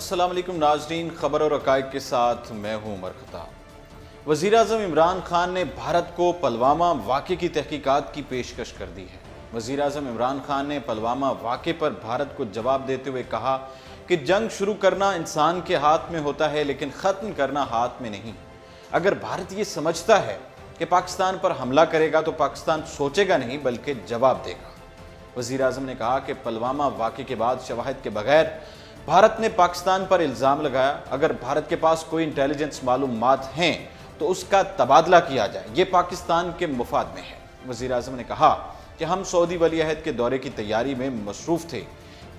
अस्सलाम वालेकुम नाज़रीन, खबर और हक़ाइक़ के साथ मैं हूँ उमर खत्ताब। वज़ीर आज़म इमरान खान ने भारत को पुलवामा वाक़े की तहक़ीक़ात की पेशकश कर दी है। वज़ीर आज़म इमरान खान ने पुलवामा वाक़े पर भारत को जवाब देते हुए कहा कि जंग शुरू करना इंसान के हाथ में होता है, लेकिन ख़त्म करना हाथ में नहीं। अगर भारत ये समझता है कि पाकिस्तान पर हमला करेगा तो पाकिस्तान सोचेगा नहीं बल्कि जवाब देगा। वज़ीर आज़म ने कहा कि पुलवामा वाक़े के बाद शवाहिद के बगैर भारत ने पाकिस्तान पर इल्ज़ाम लगाया। अगर भारत के पास कोई इंटेलिजेंस मालूमात हैं तो उसका तबादला किया जाए, ये पाकिस्तान के मुफाद में है। वज़ीर आज़म ने कहा कि हम सऊदी वली अहद के दौरे की तैयारी में मसरूफ़ थे।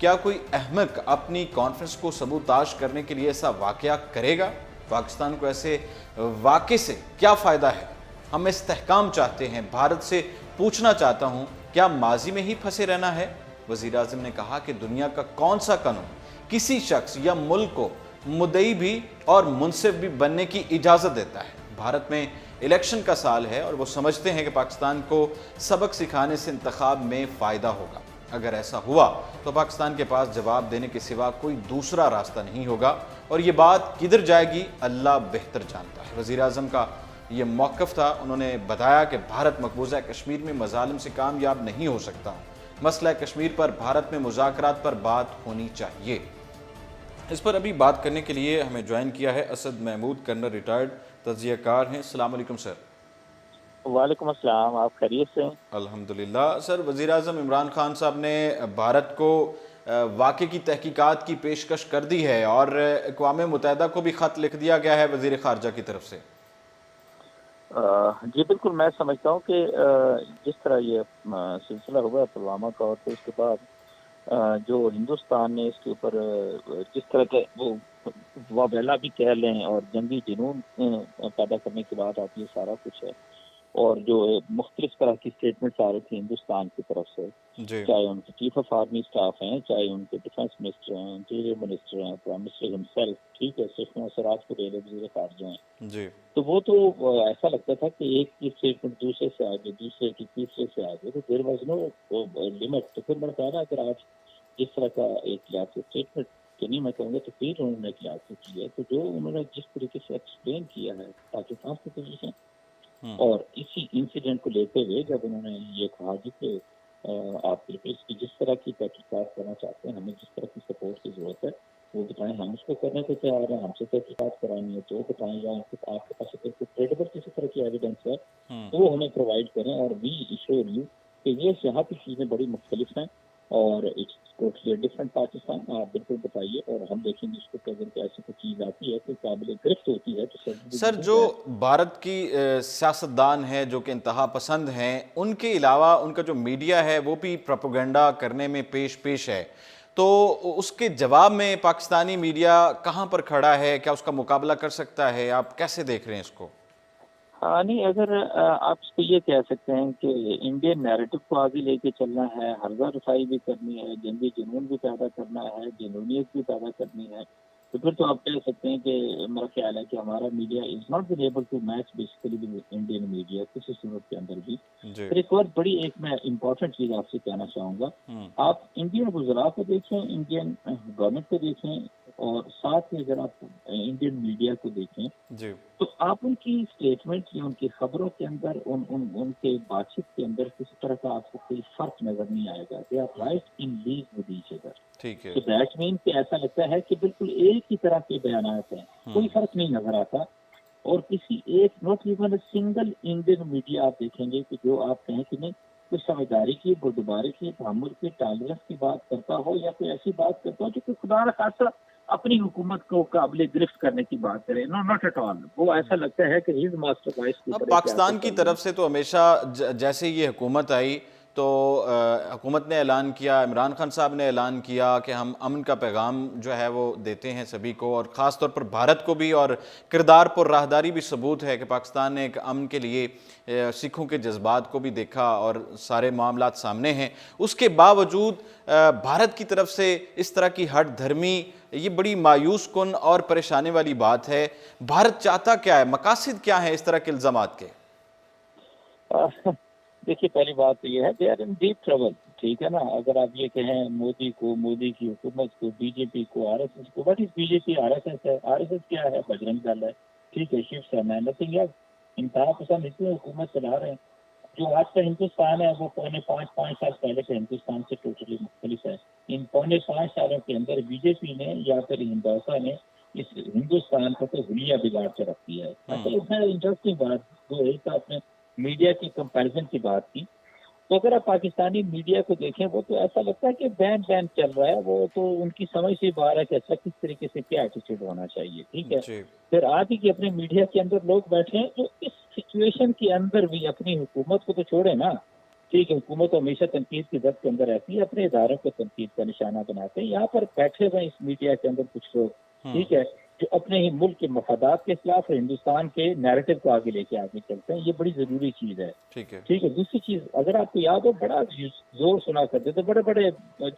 क्या कोई अहमक अपनी कॉन्फ्रेंस को सबूताश करने के लिए ऐसा वाक़या करेगा? पाकिस्तान को ऐसे वाक़े से क्या फ़ायदा है? हम इस्तेहकाम चाहते हैं। भारत से पूछना चाहता हूँ, क्या माजी में ही फंसे रहना है? वज़ीर आज़म ने कहा कि दुनिया का कौन सा कानून किसी शख्स या मुल्क को मुद्दई भी और मुनसिफ भी बनने की इजाज़त देता है? भारत में इलेक्शन का साल है और वो समझते हैं कि पाकिस्तान को सबक सिखाने से इंतखाब में फ़ायदा होगा। अगर ऐसा हुआ तो पाकिस्तान के पास जवाब देने के सिवा कोई दूसरा रास्ता नहीं होगा और ये बात किधर जाएगी अल्लाह बेहतर जानता है। वज़ीर आज़म का ये मौक़िफ़ था। उन्होंने बताया कि भारत मकबूजा कश्मीर में मज़ालिम से कामयाब नहीं हो सकता। मसला कश्मीर पर भारत में मुज़ाकरात पर बात होनी चाहिए। इस पर अभी बात करने के लिए हमें ज्वाइन किया है असद महमूद, कर्नल रिटायर्ड तज्ज़ियाकार हैं। अस्सलाम वालेकुम सर। वालेकुम अस्सलाम, आप खैरियत से हैं? अल्हम्दुलिल्लाह। सर, वज़ीर आज़म इमरान खान साहब ने भारत को वाक़े की तहक़ीक़ात की पेशकश कर दी है और अक़वाम मुत्तहिदा को भी ख़त लिख दिया गया है वज़ीर ख़ारजा की तरफ से। जी बिल्कुल, मैं समझता हूँ कि जिस तरह ये सिलसिला हुआ पुलवामा का और फिर उसके बाद जो हिंदुस्तान ने इसके ऊपर जिस तरह के वो वबेला भी कह लें और जंगी जुनून पैदा करने की बात आती है, सारा कुछ है। और जो मुख्तलिफ तरह की स्टेटमेंट्स आ रही थी हिंदुस्तान की तरफ से, चाहे उनके चीफ ऑफ आर्मी स्टाफ हैं, चाहे उनके डिफेंस मिनिस्टर हैं, इंटीरियर मिनिस्टर हैं, प्राइम मिनिस्टर हिमसेल्फ, ठीक है, सुषमा स्वराज को ले वज़ीर ख़ारजा हैं जी। तो वो तो ऐसा लगता था कि एक की स्टेटमेंट दूसरे से आगे, दूसरे की तीसरे से आगे, तो देयर वाज नो लिमिट। तो फिर मैंने कहा ना, अगर आज जिस तरह का एक लिहाज से स्टेटमेंट तो नहीं मैं कहूँगा, तो फिर उन्होंने एक लिहाज से किया, तो जो उन्होंने जिस तरीके से एक्सप्लेन किया है पाकिस्तान की पोजीशन और इसी इंसिडेंट को लेते हुए जब उन्होंने ये कहा कि आप इसकी जिस तरह की तहकीकात करना चाहते हैं, हमें जिस तरह की सपोर्ट की जरूरत है वो बताएं, हम उसको करने को तैयार हैं। हमसे तहकीकात करानी है तो बताएं, या आपके पास अगर कोई क्रेडिबल किसी तरह की एविडेंस है तो वो हमें प्रोवाइड करें। और वी इश्योर यू कि ये यहाँ की चीज़ें बड़ी मुख्तलिफ हैं और इट्स टोटली डिफरेंट पाकिस्तान। आप बिल्कुल बताइए और हम देखेंगे इसको कि अगर ऐसी कोई चीज़ आती है, कोई काबिल गिरफ्त होती है तो सर, जो भारत की सियासतदान है जो कि इंतहा पसंद हैं, उनके अलावा उनका जो मीडिया है वो भी प्रोपेगेंडा करने में पेश है, तो उसके जवाब में पाकिस्तानी मीडिया कहाँ पर खड़ा है? क्या उसका मुकाबला कर सकता है? आप कैसे देख रहे हैं इसको? हाँ नहीं, अगर आप इसको ये कह सकते हैं कि इंडियन नैरेटिव को आगे लेके चलना है, हर्जा रसाई भी करनी है, जंगी जुनून भी पैदा करना है, जुनूनियत भी पैदा करनी है, तो फिर तो आप कह सकते हैं कि मेरा ख्याल है कि हमारा media is not been able to match basically with Indian media किसी सूरत के अंदर भी। फिर एक और बड़ी एक मैं इम्पोर्टेंट चीज़ आपसे कहना चाहूँगा, आप इंडियन वज़रा को देखें, इंडियन गवर्नमेंट को देखें और साथ में अगर आप इंडियन मीडिया को देखें जी, तो आप उनकी स्टेटमेंट या उनकी खबरों के अंदर उनके बातचीत के अंदर किसी तरह का आपको कोई फर्क नजर नहीं आएगा। They are right in league with each other. ठीक है। तो दैट मीन कि ऐसा लगता है कि बिल्कुल एक ही तरह के बयानात हैं, कोई फर्क नहीं नजर आता। और किसी एक not even single Indian media आप देखेंगे कि जो आप कहें कि नहीं कोई समझदारी की, बुर्दबारी की, तहम्मुल की, टॉलरेंस की बात करता हो या कोई ऐसी बात करता हो जो कि खुदा न खास्ता अपनी हुकूमत को काबिल गिरफ्त करने की बात करे। No, not at all. वो ऐसा लगता है कि हिज मास्टर वॉइस की तरह पाकिस्तान की तरफ से तो हमेशा जैसे ये हुकूमत आई तो हुकूमत ने ऐलान किया, इमरान खान साहब ने ऐलान किया कि हम अमन का पैगाम जो है वो देते हैं सभी को और ख़ास तौर पर भारत को भी, और किरदार पर राहदारी भी सबूत है कि पाकिस्तान ने एक अमन के लिए सिखों के जज्बात को भी देखा और सारे मामलात सामने हैं। उसके बावजूद भारत की तरफ से इस तरह की हट धर्मी, ये बड़ी मायूस कुन और परेशानी वाली बात है। भारत चाहता क्या है? मकासद क्या है इस तरह के इल्ज़ामात के? देखिए, पहली बात तो ये है they are in deep trouble. ٹھیک ہے نا. اگر آپ یہ کہیں مودی کو، مودی کی حکومت کو، بی جے پی کو، آر ایس ایس کو، what is B J P? R S S ہے. آر ایس ایس کیا ہے؟ بجرنگ دل ہے. ٹھیک ہے، شیو سینا ہے. Nothing else. انتہا پسند اتنی حکومت چلا رہے ہیں. جو آج کا ہندوستان ہے وہ پونے پانچ سال پہلے کے ہندوستان سے ٹوٹلی مختلف ہے. ان پونے 5 سالوں کے اندر بی جے پی نے یا پھر ہندوسا نے اس ہندوستان کو تو ہولیا بگاڑ کے رکھ دیا ہے. اصل اس میں انٹرسٹنگ بات جو ایک آپ نے میڈیا کی کمپیریزن کی بات کی، تو اگر آپ پاکستانی میڈیا کو دیکھیں وہ تو ایسا لگتا ہے کہ بین چل رہا ہے. وہ تو ان کی سمجھ سے باہر ہے کہ ایسا کس طریقے سے کیا ایٹیٹیوڈ ہونا چاہیے. ٹھیک ہے. جی پھر آج ہی کے اپنے میڈیا کے اندر لوگ بیٹھے ہیں جو اس سچویشن کے اندر بھی اپنی حکومت کو تو چھوڑے نا. ٹھیک ہے، حکومت ہمیشہ تنقید کی ضد کے اندر رہتی ہے، اپنے اداروں کو تنقید کا نشانہ بناتے ہیں. یہاں پر بیٹھے ہوئے اس میڈیا کے اندر کچھ لوگ، ٹھیک ہے، جو اپنے ہی ملک کے مفادات کے خلاف اور ہندوستان کے نیریٹو کو آگے لے کے آگے چلتے ہیں. یہ بڑی ضروری چیز ہے. ٹھیک ہے. ٹھیک ہے. دوسری چیز، اگر آپ کو یاد ہو، بڑا زور سنا کرتے تھے، بڑے بڑے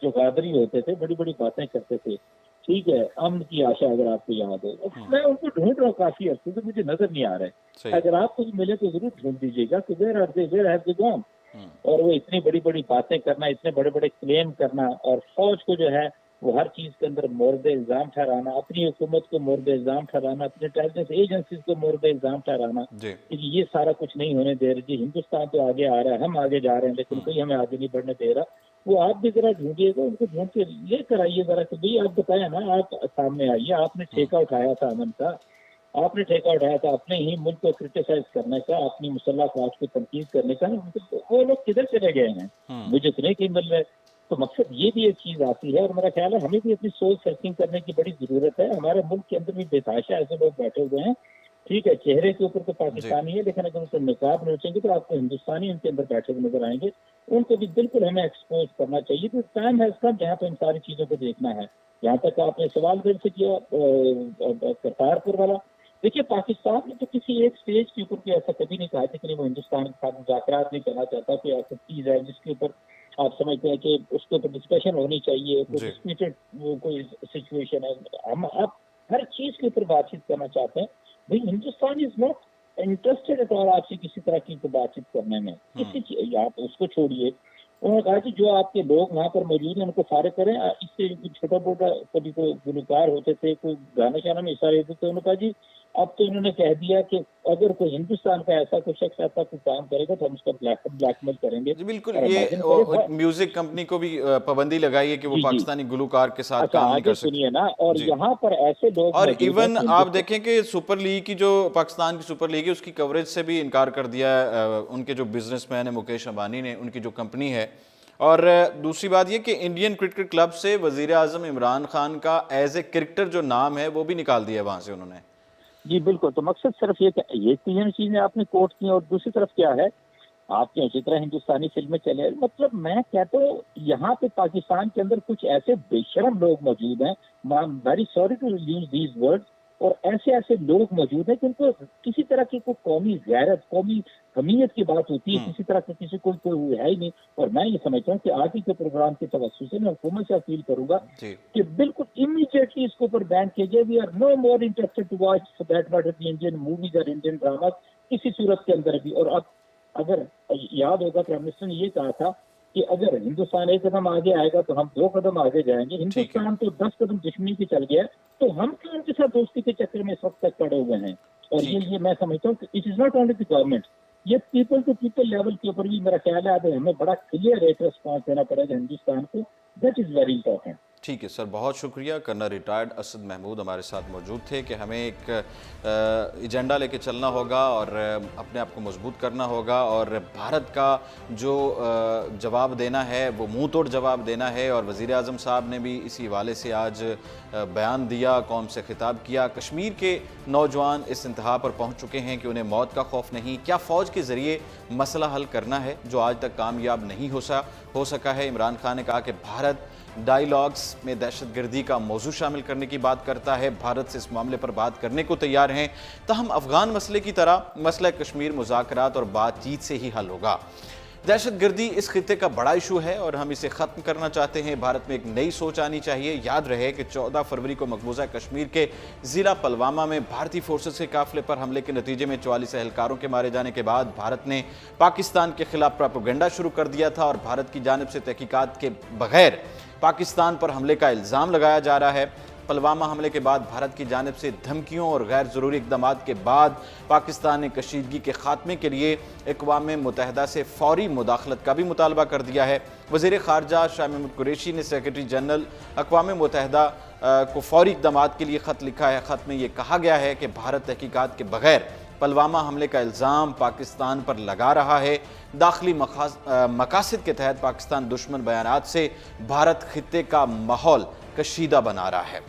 جو غادری ہوتے تھے، بڑی بڑی باتیں کرتے تھے. ٹھیک ہے، امن کی آشا، اگر آپ کو یاد ہو. میں ان کو ڈھونڈ رہا ہوں کافی عرصے سے، مجھے نظر نہیں آ رہے. صحیح. اگر آپ کو ملے تو ضرور ڈھونڈ دیجیے گا کہ ویئر ہیو دے گون. اور وہ اتنی بڑی بڑی باتیں کرنا، اتنے بڑے بڑے کلیم کرنا، اور فوج کو جو ہے وہ ہر چیز کے اندر مورد الزام ٹھہرانا، اپنی حکومت کو مورد الزام ٹھہرانا، اپنے انٹیلیجنس ایجنسیز کو مورد الزام ٹھہرانا جی کہ یہ سارا کچھ نہیں ہونے دے رہے. جی ہندوستان تو آگے آ رہا ہے، ہم آگے جا رہے ہیں، لیکن کوئی ہمیں آگے نہیں بڑھنے دے رہا. وہ آپ بھی ذرا ڈھونڈیے گا، ان کو ڈھونڈ کے لے کر آئیے ذرا کہ بھائی آپ بتائیں نا، آپ سامنے آئیے. آپ نے ٹھیکہ اٹھایا تھا امن کا، آپ نے ٹھیکہ اٹھایا تھا اپنے ہی ملک کو کرٹیسائز کرنے کا، اپنی مسلح افواج کو تنقید کرنے کا. وہ لوگ کدھر چلے گئے ہیں؟ مجھے تو نہیں کہیں مل رہے. تو مقصد یہ بھی ایک چیز آتی ہے، اور میرا خیال ہے ہمیں بھی اپنی سوچ سرچنگ کرنے کی بڑی ضرورت ہے. ہمارے ملک کے اندر بھی بے تحاشا ایسے لوگ بیٹھے ہوئے ہیں. ٹھیک ہے، چہرے کے اوپر تو پاکستانی ہے، لیکن اگر ان کو نقاب نوچیں گے تو آپ کو ہندوستانی ان کے اندر بیٹھے ہوئے نظر آئیں گے. ان کو بھی بالکل ہمیں ایکسپوز کرنا چاہیے. تو ٹائم ہیز کم جہاں پہ ان ساری چیزوں کو دیکھنا ہے. یہاں تک آپ نے سوال دل سے کیا کرتارپور والا. دیکھیے، پاکستان نے تو کسی ایک اسٹیج کے اوپر بھی ایسا کبھی نہیں کہا کہ وہ ہندوستان کے ساتھ مذاکرات نہیں کرنا چاہتا. کوئی ایسا چیز ہے جس کے اوپر آپ سمجھتے ہیں کہ اس کے اوپر ڈسکشن ہونی چاہیے، کوئی ڈسپیوٹڈ کوئی سچویشن ہے، ہم آپ ہر چیز کے اوپر بات چیت کرنا چاہتے ہیں. بھائی Hindustan is not interested at all آپ سے کسی طرح کی بات چیت کرنے میں. کسی چیز آپ اس کو چھوڑیے. انہوں نے کہا کہ جو آپ کے لوگ وہاں پر موجود ہیں ان کو فارغ کریں. اس سے چھوٹا موٹا کبھی کوئی گلوکار ہوتے تھے، کوئی گانے شانے میں حصہ لیتے تھے. انہوں نے کہا جی اب تو انہوں نے کہہ دیا کہ اگر کوئی ہندوستان کا ایسا کوئی شخص ایسا کوئی کام کرے گا تو ہم اس کا بلیک میل کریں گے. جی بالکل. یہ میوزک کمپنی کو بھی پابندی لگائی ہے کہ وہ پاکستانی گلوکار کے ساتھ کام نہیں کر سکتے. سنیے نا، اور یہاں پر ایسے لوگ، اور ایون آپ دیکھیں کہ سپر لیگ کی جو پاکستان کی سپر لیگ ہے اس کی کوریج سے بھی انکار کر دیا ہے ان کے جو بزنس مین ہیں مکیش امبانی نے، ان کی جو کمپنی ہے. اور دوسری بات یہ کہ انڈین کرکٹ کلب سے وزیر اعظم عمران خان کا ایز اے کرکٹر جو نام ہے وہ بھی نکال دیا وہاں سے انہوں نے. جی بالکل. تو مقصد صرف یہ کہ یہ تین چیزیں آپ نے کوٹ کی. اور دوسری طرف کیا ہے، آپ کے اسی طرح ہندوستانی فلمیں چلے. مطلب میں کہتا ہوں یہاں پہ پاکستان کے اندر کچھ ایسے بے شرم لوگ موجود ہیں، very sorry to use these word, اور ایسے لوگ موجود ہیں جن کو کسی طرح کی کوئی قومی غیرت، قومی حمیت کی بات ہوتی ہے، کسی طرح سے کسی کو کوئی ہے ہی نہیں. اور میں یہ سمجھتا ہوں کہ آج ہی کے پروگرام کے توسط سے میں حکومت سے اپیل کروں گا کہ بالکل امیڈیٹلی اس کو اوپر بین کیے جائے. We are no more interested to watch that matter the Indian movies اور انڈین ڈراماز کسی صورت کے اندر بھی. اور اب اگر یاد ہوگا پرائم منسٹر نے یہ کہا تھا کہ اگر ہندوستان ایک قدم آگے آئے گا تو ہم 2 قدم آگے جائیں گے. ہندوستان تو 10 قدم دشمنی کی چل گیا، تو ہم کیوں ان کے ساتھ دوستی کے چکر میں اس وقت تک پڑے ہوئے ہیں. اور یہ میں سمجھتا ہوں کہ it is not only the government, یہ پیپل ٹو پیپل لیول کے اوپر بھی میرا خیال ہے ہمیں بڑا کلیئر ایک ریسپانس دینا پڑے گا ہندوستان کو. That is very important. ٹھیک ہے سر، بہت شکریہ. کرنل ریٹائرڈ اسد محمود ہمارے ساتھ موجود تھے کہ ہمیں ایک ایجنڈا لے کے چلنا ہوگا اور اپنے آپ کو مضبوط کرنا ہوگا، اور بھارت کا جو جواب دینا ہے وہ منہ توڑ جواب دینا ہے. اور وزیر اعظم صاحب نے بھی اسی حوالے سے آج بیان دیا، قوم سے خطاب کیا. کشمیر کے نوجوان اس انتہا پر پہنچ چکے ہیں کہ انہیں موت کا خوف نہیں. کیا فوج کے ذریعے مسئلہ حل کرنا ہے جو آج تک کامیاب نہیں ہو سکا ہے. عمران خان نے کہا کہ بھارت ڈائیلاگز میں دہشت گردی کا موضوع شامل کرنے کی بات کرتا ہے، بھارت سے اس معاملے پر بات کرنے کو تیار ہیں. تاہم افغان مسئلے کی طرح مسئلہ کشمیر مذاکرات اور بات چیت سے ہی حل ہوگا. दहशत गर्दी इस खित्ते का बड़ा इशू है और हम इसे ख़त्म करना चाहते हैं। भारत में एक नई सोच आनी चाहिए। याद रहे कि 14 फरवरी को मकबूजा कश्मीर के ज़िला पुलवामा में भारतीय फोर्सेस के काफिले पर हमले के नतीजे में 44 एहलकारों के मारे जाने के बाद भारत ने पाकिस्तान के खिलाफ प्रोपेगेंडा शुरू कर दिया था और भारत की जानिब से तहकीकात के बगैर पाकिस्तान पर हमले का इल्ज़ाम लगाया जा रहा है। पुलवामा हमले के बाद भारत की जानिब से धमकियों और गैर ज़रूरी इक़दाम के बाद पाकिस्तान ने कशीदगी के खात्मे के लिए अक़वाम मुत्तहिदा से फौरी मुदाखलत का भी मुतालबा कर दिया है। वज़ीर ख़ारजा शाह महमूद कुरैशी ने सेक्रेटरी जनरल अक़वाम मुत्तहिदा को फौरी इक़दाम के लिए ख़त लिखा है। ख़त में ये कहा गया है कि भारत तहकीकात के बगैर पुलवामा हमले का इल्ज़ाम पाकिस्तान पर लगा रहा है। दाखिली मकासद के तहत पाकिस्तान दुश्मन बयानात से भारत खित्ते का माहौल कशीदा बना रहा है।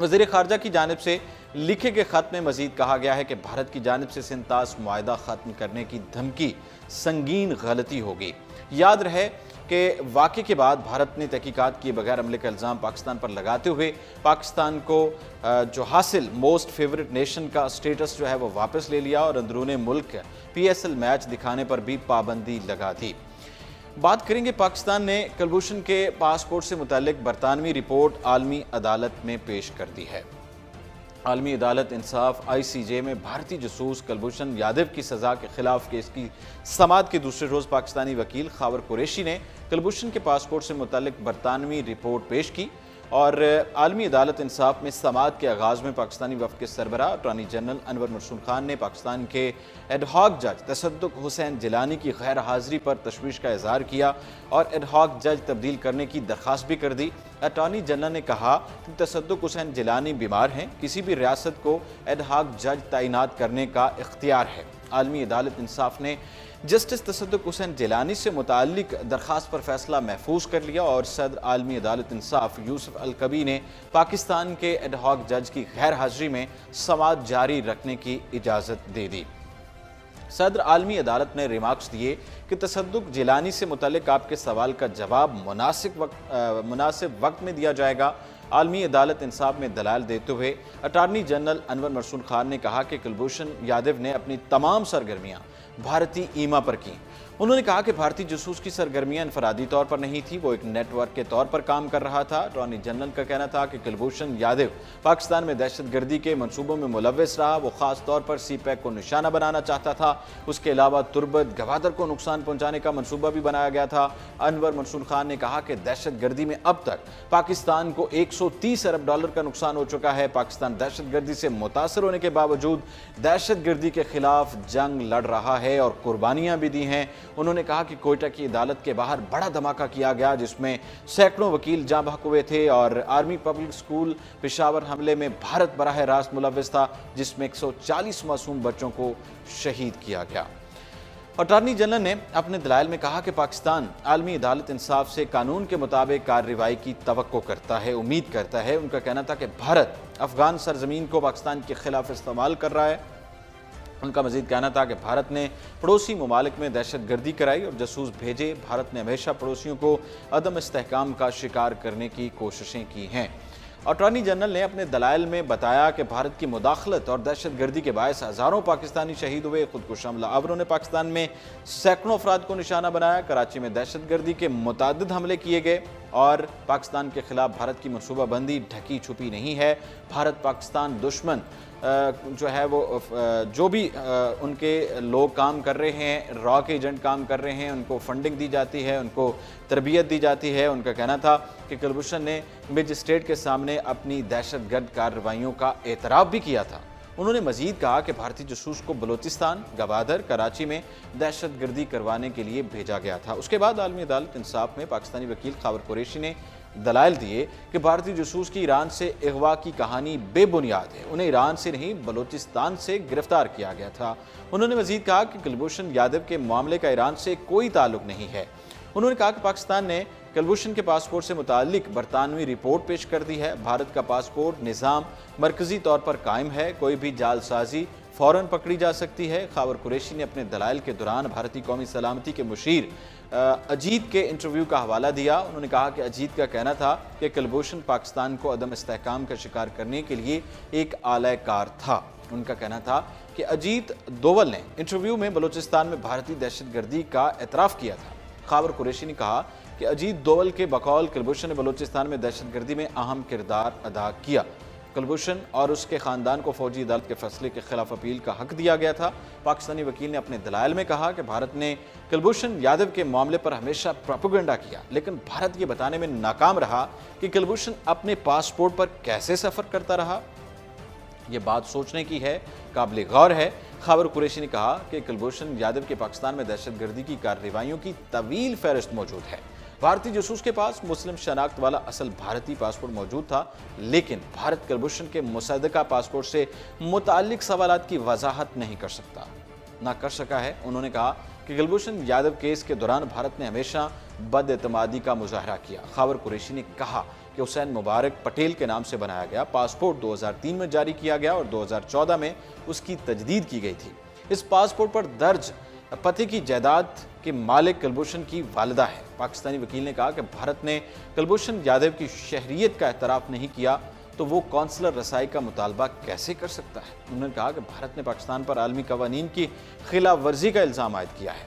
वज़ीर ख़ारजा की जानिब से लिखे गए ख़त में मज़ीद कहा गया है कि भारत की जानिब से सिंतास मुआहदा ख़त्म करने की धमकी संगीन गलती होगी। याद रहे कि वाक़े के बाद भारत ने तहकीकात किए बगैर हमले का इल्ज़ाम पाकिस्तान पर लगाते हुए पाकिस्तान को जो हासिल मोस्ट फेवरेट नेशन का स्टेटस जो है वो वापस ले लिया और अंदरूनी मुल्क PSL मैच दिखाने पर भी पाबंदी लगा दी। बात करेंगे, पाकिस्तान ने कुलभूषण के पासपोर्ट से मुतालिक बरतानवी रिपोर्ट आलमी अदालत में पेश कर दी है। आलमी अदालत इंसाफ ICJ में भारतीय जसूस कुलभूषण यादव की सज़ा के खिलाफ केस की समाअत के दूसरे रोज़ पाकिस्तानी वकील खावर कुरैशी ने कुलभूषण के पासपोर्ट से मुतालिक बरतानवी रिपोर्ट पेश की और आलमी अदालत इंसाफ में समाअत के आगाज़ में पाकिस्तानी वफ़द के सरबराह अटॉर्नी जनरल अनवर मरसून खान ने पाकिस्तान के एडहॉक जज तसद्दुक हुसैन जिलानी की गैर हाज़िरी पर तशवीश का इज़हार किया और एडहॉक जज तब्दील करने की दरख्वास्त भी कर दी। अटॉर्नी जनरल ने कहा कि तसद्दुक हुसैन जिलानी बीमार हैं, किसी भी रियासत को एडहॉक जज तैनात करने का इख्तियार है। आलमी अदालत इंसाफ ने जस्टिस तसद्दुक हुसैन जिलानी से मुताल्लिक दरख्वास्त पर फैसला महफूज कर लिया और सदर आलमी अदालत इंसाफ यूसुफ अल-कबी ने पाकिस्तान के एडहॉक जज की गैर हाज़िरी में समाअत जारी रखने की इजाज़त दे दी। सदर आलमी अदालत ने रिमार्क्स दिए कि तसद्दुक जिलानी से मुताल्लिक आपके सवाल का जवाब मुनासिब वक्त में दिया जाएगा। आलमी अदालत इंसाफ में दलाल देते हुए अटॉर्नी जनरल अनवर मरसून खान ने कहा कि कुलभूषण यादव ने अपनी तमाम सरगर्मियाँ भारतीय ईमा पर की। उन्होंने कहा कि भारतीय जसूस की सरगर्मियां इनफरादी तौर पर नहीं थी, वो एक नेटवर्क के तौर पर काम कर रहा था। अटॉर्नी जनरल का कहना था कि कुलभूषण यादव पाकिस्तान में दहशतगर्दी के मंसूबों में मुलव्वस रहा। वो खास तौर पर CPEC को निशाना बनाना चाहता था। उसके अलावा तुर्बत गवादर को नुकसान पहुंचाने का मंसूबा भी बनाया गया था। अनवर मरसून खान ने कहा कि दहशतगर्दी में अब तक पाकिस्तान को $130 अरब का नुकसान हो चुका है। पाकिस्तान दहशतगर्दी से मुतासर होने के बावजूद दहशतगर्दी के खिलाफ जंग लड़ रहा है और कुर्बानियां भी दी हैं। उन्होंने कहा कि कोयटा की अदालत के बाहर बड़ा धमाका किया गया जिसमें सैकड़ों वकील जाँ बहक हुए थे और आर्मी पब्लिक स्कूल पेशावर हमले में भारत बराह रास्त मुलव्वस था जिसमें 140 मासूम बच्चों को शहीद किया गया। अटॉर्नी जनरल ने अपने दलाइल में कहा कि पाकिस्तान आलमी अदालत इंसाफ से कानून के मुताबिक कार्रवाई की तवक्को करता है, उम्मीद करता है। उनका कहना था कि भारत अफगान सरजमीन को पाकिस्तान के खिलाफ इस्तेमाल कर रहा है। उनका मजीद कहना था कि भारत ने पड़ोसी ममालिक में दहशतगर्दी कराई और जसूस भेजे। भारत ने हमेशा पड़ोसियों को अदम इस्तेहकाम का शिकार करने की कोशिशें की हैं। अटॉर्नी जनरल ने अपने दलाइल में बताया कि भारत की मुदाखलत और दहशतगर्दी के बायस हज़ारों पाकिस्तानी शहीद हुए। खुदकुश हमलावरों ने पाकिस्तान में सैकड़ों अफराद को निशाना बनाया। कराची में दहशतगर्दी के मुतअद्दिद हमले किए गए और पाकिस्तान के खिलाफ भारत की मनसूबाबंदी ढकी छुपी नहीं है। भारत पाकिस्तान दुश्मन जो है वो जो भी उनके लोग काम कर रहे हैं, रॉ के एजेंट काम कर रहे हैं, उनको फंडिंग दी जाती है, उनको तरबियत दी जाती है। उनका कहना था कि कुलभूषण ने मजिस्ट्रेट के सामने अपनी दहशतगर्द कार्रवाइयों का एतराफ़ भी किया था। उन्होंने मजीद कहा कि भारतीय जसूस को बलूचिस्तान, गवादर, कराची में दहशतगर्दी करवाने के लिए भेजा गया था। उसके बाद आलमी अदालत इंसाफ में पाकिस्तानी वकील खावर कुरैशी ने दलाइल दिए कि भारतीय जसूस की ईरान से अगवा की कहानी बेबुनियाद है। उन्हें ईरान से नहीं बलूचिस्तान से गिरफ्तार किया गया था। उन्होंने मजीद कहा कि कुलभूषण यादव के मामले का ईरान से कोई ताल्लुक नहीं है। उन्होंने कहा कि पाकिस्तान ने कुलभूषण के पासपोर्ट से मुतालिक बरतानवी रिपोर्ट पेश कर दी है। भारत का पासपोर्ट निज़ाम मरकजी तौर पर कायम है, कोई भी जालसाजी फ़ौरन पकड़ी जा सकती है। खावर कुरैशी ने अपने दलाइल के दौरान भारतीय कौमी सलामती के मुशीर अजीत के इंटरव्यू का हवाला दिया। उन्होंने कहा कि अजीत का कहना था कि कुलभूषण पाकिस्तान को अदम इस्तेहकाम का शिकार करने के लिए एक आला कार था। उनका कहना था कि کہ اجیت دوول نے انٹرویو میں بلوچستان میں بھارتی دہشت گردی کا اعتراف کیا تھا۔ خاور قریشی نے کہا کہ اجیت دوول کے بقول کلبھوشن نے بلوچستان میں دہشت گردی میں اہم کردار ادا کیا۔ کلبھوشن اور اس کے خاندان کو فوجی عدالت کے فیصلے کے خلاف اپیل کا حق دیا گیا تھا۔ پاکستانی وکیل نے اپنے دلائل میں کہا کہ بھارت نے کلبھوشن یادو کے معاملے پر ہمیشہ پروپیگنڈا کیا، لیکن بھارت یہ بتانے میں ناکام رہا کہ کلبھوشن اپنے پاسپورٹ پر کیسے سفر کرتا رہا۔ یہ بات سوچنے کی ہے، قابل غور ہے۔ خاور قریشی نے کہا کہ کلبھوشن یادو کے پاکستان میں دہشت گردی کی کارروائیوں کی طویل فہرست موجود ہے۔ بھارتی جاسوس کے پاس مسلم شناخت والا اصل بھارتی پاسپورٹ موجود تھا، لیکن بھارت کلبھوشن کے مصدقہ پاسپورٹ سے متعلق سوالات کی وضاحت نہیں کر سکا ہے۔ انہوں نے کہا کہ کلبھوشن یادو کیس کے دوران بھارت نے ہمیشہ بد اعتمادی کا مظاہرہ کیا۔ خاور قریشی نے کہا کہ حسین مبارک پٹیل کے نام سے بنایا گیا پاسپورٹ 2003 میں جاری کیا گیا اور 2014 میں اس کی تجدید کی گئی تھی۔ اس پاسپورٹ پر درج پتے کی جائیداد کے مالک کلبھوشن کی والدہ ہے۔ پاکستانی وکیل نے کہا کہ بھارت نے کلبھوشن یادو کی شہریت کا اعتراف نہیں کیا تو وہ کونسلر رسائی کا مطالبہ کیسے کر سکتا ہے؟ انہوں نے کہا کہ بھارت نے پاکستان پر عالمی قوانین کی خلاف ورزی کا الزام عائد کیا ہے۔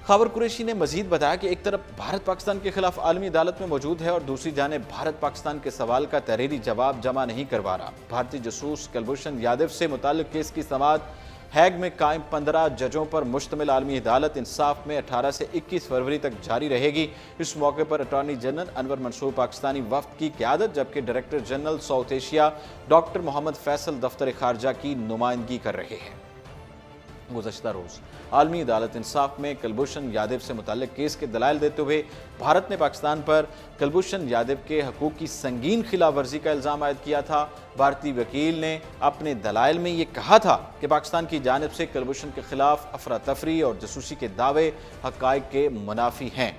خاور قریشی نے مزید بتایا کہ ایک طرف بھارت پاکستان کے خلاف عالمی عدالت میں موجود ہے اور دوسری جانب بھارت پاکستان کے سوال کا تحریری جواب جمع نہیں کروا رہا۔ بھارتی جاسوس کلبھوشن یادو سے متعلق کیس کی سماعت ہیگ میں قائم 15 ججوں پر مشتمل عالمی عدالت انصاف میں 18 سے 21 فروری تک جاری رہے گی۔ اس موقع پر اٹارنی جنرل انور منصور پاکستانی وفد کی قیادت جبکہ director general South Asia doctor Muhammad Faisal دفتر خارجہ کی نمائندگی کر رہے ہیں۔ گزشتہ روز عالمی عدالت انصاف میں کلبھوشن یادو سے متعلق کیس کے دلائل دیتے ہوئے بھارت نے پاکستان پر کلبھوشن یادو کے حقوق کی سنگین خلاف ورزی کا الزام عائد کیا تھا۔ بھارتی وکیل نے اپنے دلائل میں یہ کہا تھا کہ پاکستان کی جانب سے کلبھوشن کے خلاف افراتفری اور جاسوسی کے دعوے حقائق کے منافی ہیں۔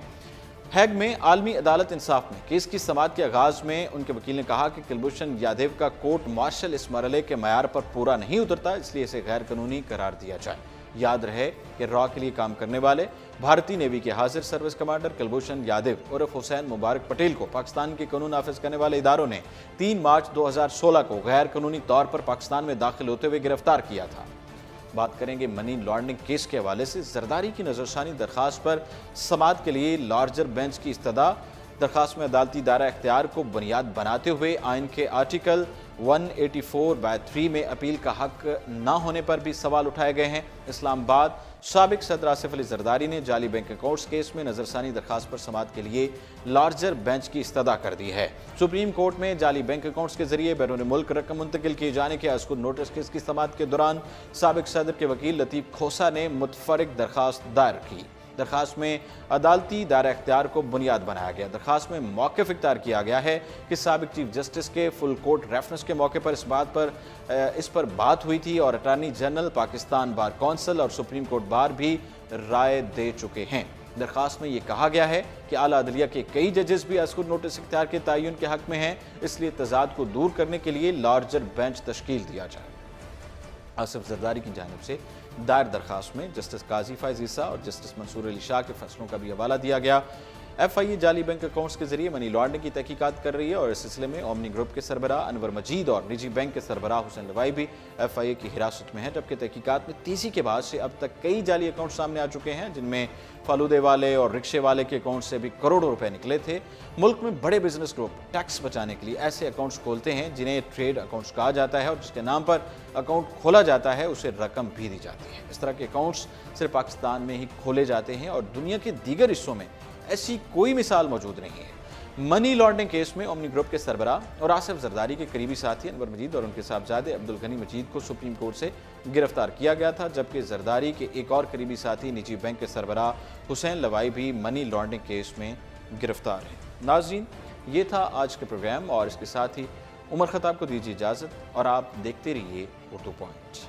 ہیگ میں عالمی عدالت انصاف میں کیس کی سماعت کے آغاز میں ان کے وکیل نے کہا کہ کلبھوشن یادو کا کورٹ مارشل اس مرحلے کے معیار پر پورا نہیں اترتا، اس لیے اسے غیر قانونی قرار دیا جائے۔ یاد رہے کہ را کے لیے کام کرنے والے بھارتی نیوی کے حاضر سروس کمانڈر کلبھوشن یادو عرف حسین مبارک پٹیل کو پاکستان کے قانون نافذ کرنے والے اداروں نے 3 مارچ 2016 کو غیر قانونی طور پر پاکستان میں داخل ہوتے ہوئے گرفتار کیا تھا۔ بات کریں گے منی لانڈرنگ کیس کے حوالے سے زرداری کی نظرثانی درخواست پر سماعت کے لیے لارجر بینچ کی استدعا۔ درخواست میں عدالتی دائرہ اختیار کو بنیاد بناتے ہوئے آئین کے آرٹیکل 184/3 میں اپیل کا حق نہ ہونے پر بھی سوال اٹھائے گئے ہیں۔ اسلام آباد سابق صدر آصف علی زرداری نے جعلی بینک اکاؤنٹس کیس میں نظرثانی درخواست پر سماعت کے لیے لارجر بینچ کی استدعا کر دی ہے۔ سپریم کورٹ میں جعلی بینک اکاؤنٹس کے ذریعے بیرون ملک رقم منتقل کیے جانے کے اذکر نوٹس کیس کی سماعت کے دوران سابق صدر کے وکیل لطیف کھوسا نے متفرق درخواست دائر کی۔ درخواست میں عدالتی دائرہ اختیار کو بنیاد بنایا گیا۔ درخواست میں موقف اختیار کیا گیا ہے کہ سابق چیف جسٹس کے فل کورٹ ریفرنس کے موقع پر اس پر بات ہوئی تھی اور attorney general Pakistan bar council اور سپریم کورٹ بار بھی رائے دے چکے ہیں۔ درخواست میں یہ کہا گیا ہے کہ اعلیٰ عدلیہ کے کئی ججز بھی اذکر نوٹس اختیار کے تعین کے حق میں ہیں، اس لیے تضاد کو دور کرنے کے لیے لارجر بینچ تشکیل دیا جائے۔ آصف زرداری کی جانب سے دائر درخواست میں جسٹس قاضی فائز عیسیٰ اور جسٹس منصور علی شاہ کے فیصلوں کا بھی حوالہ دیا گیا۔ ایف آئی اے جعلی بینک اکاؤنٹس کے ذریعے منی لانڈرنگ کی تحقیقات کر رہی ہے اور اس سلسلے میں اومنی گروپ کے سربراہ انور مجید اور نجی بینک کے سربراہ حسین لوائی بھی ایف آئی اے کی حراست میں ہیں، جبکہ تحقیقات میں تیزی کے بعد سے اب تک کئی جعلی اکاؤنٹ سامنے آ چکے ہیں، جن میں فالودے والے اور رکشے والے کے اکاؤنٹ سے بھی کروڑوں روپے نکلے تھے۔ ملک میں بڑے بزنس گروپ ٹیکس بچانے کے لیے ایسے اکاؤنٹس کھولتے ہیں جنہیں ٹریڈ اکاؤنٹس کہا جاتا ہے اور جس کے نام پر اکاؤنٹ کھولا جاتا ہے اسے رقم بھی دی جاتی ہے۔ اس طرح کے اکاؤنٹس صرف پاکستان میں ہی کھولے جاتے ہیں اور دنیا کے دیگر حصوں میں ایسی کوئی مثال موجود نہیں ہے۔ منی لانڈرنگ کیس میں اومنی گروپ کے سربراہ اور آصف زرداری کے قریبی ساتھی انور مجید اور ان کے صاحبزادے عبدالغنی مجید کو سپریم کورٹ سے گرفتار کیا گیا تھا، جبکہ زرداری کے ایک اور قریبی ساتھی نجی بینک کے سربراہ حسین لوائی بھی منی لانڈرنگ کیس میں گرفتار ہیں۔ ناظرین، یہ تھا آج کے پروگرام اور اس کے ساتھ ہی عمر خطاب کو دیجیے اجازت اور آپ دیکھتے رہیے اردو پوائنٹ۔